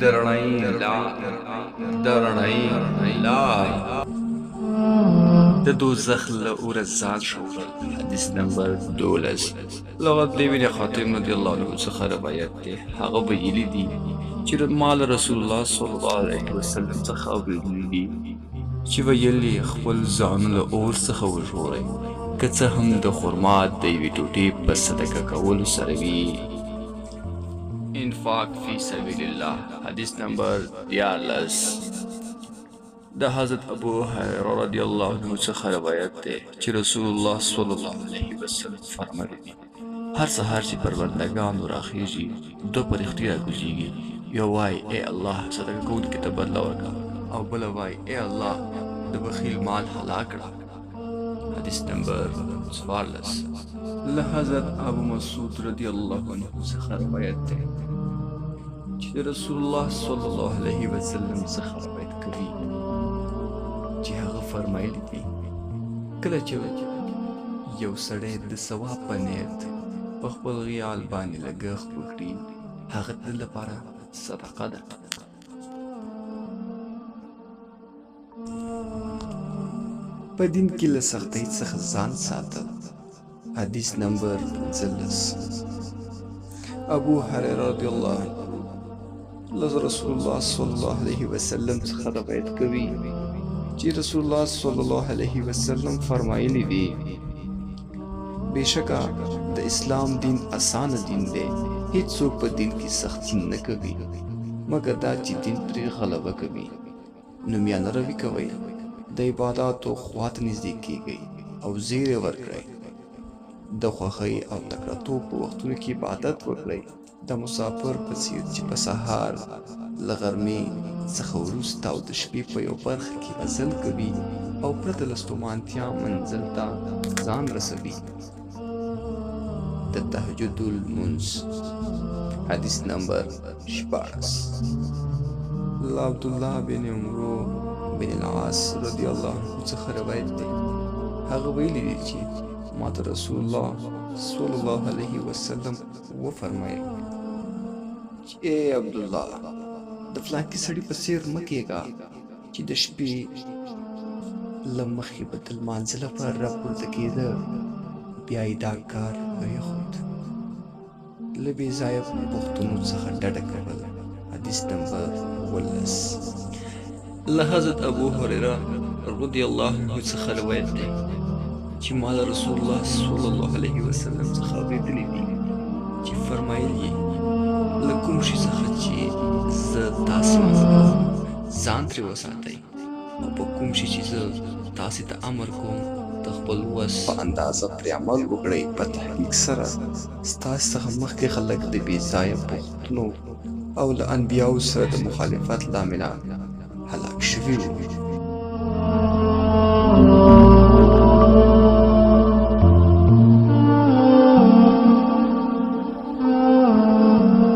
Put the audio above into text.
درنۍ لار د دوزخ له اوره ځان ژغورل. حدیث نمبر 12. لغت ابن خاتم رضی الله عنه څخه روایت دی. هغه ویلي دي چې مال رسول الله صلی الله علیه وسلم څخه ویلي دي چې ویلي خپل ځان له اور څخه وژغورئ، که څه هم د خرما د یوې ټوټې په صدقه کولو سره وي. انفاق فی سبیل الله. حدیث نمبر 13. د حضرت ابو هريره رضی الله عنه څخه روایت دی چې رسول الله صلی الله علیه وسلم فرمایي هر سهار چې پر بندګانو راخیږي دوه پرښتې راکوزیږي، یو وای ای الله صدقه کوونکي ته بدله ورکړه، او بله وای ای الله د بخیل مال هلاک کړه. حدیث نمبر 14. له حضرت ابو مسعود رضی الله عنه څخه روایت دی چې رسول الله صلی الله علیه وسلم څخه روایت کوي چې هغه فرمایلی دي کله چې یو سړی د ثواب په نیت په خپل خیال باندې لګښت وکړي هغه د لپاره صدقه ده. په دین کې له سختۍ څخه ځان ساتل. حدیث نمبر 15. ابو هريره رضی الله عنه رسول الله صلی الله علیه وسلم څخه روایت کوي چې رسول الله صلی الله علیه وسلم فرمایلی دي بېشکه د اسلام دین اسانه دین دی، هیڅوک په دین کې سختی نه کوي مګر دا چې دین پرې غلبه کوي. نو میانه روي کوئ، د عباداتو خواته نږدې کیږئ او زیری ورکړئ، د خوښۍ او تکړهتوب په وختونو کې عبادت وکړئ، د مسافر په څېر چې په سهار له غرمې څخه وروسته او د شپې په یو برخه کې مزل کوي او پرته له ستومانتیا منزل ته ځان رسوي. د تهجد المنځ. حدیث نمبر 14. له عبدالله بن عمرو بن العاص رضی الله عنه څخه روایت دی. هغه ویلي دي چې ماته رسول الله صلی الله علیه وسلم وفرمایل چې ای عبدالله د فلانکي سړي په څېر مه کېږه چې د شپې له مخکې به د لمانځه لپاره راپورته کېده بیا یې دا کار پرېښود. له بې ځایه پوښتنو څخه ډډه کول. حدیث نمبر 15. له حضرت ابو هريره رضی الله عنه څخه روایت دی چې ما له رسول الله صلی الله علیه وسلم څخه اورېدلي دي چې فرمایل یې له کوم شي څخه چې زه تاسې ځان ترې وساتئ، او په کوم شي چې زه تاسې ته امر کوم د خپل وس په اندازه پرې عمل وکړئ. په تحقیق سره ستاسې څخه مخکې خلک د بې ځایه پوښتنو او له انبیاو سره د مخالفت له امله هلاک شوي وو.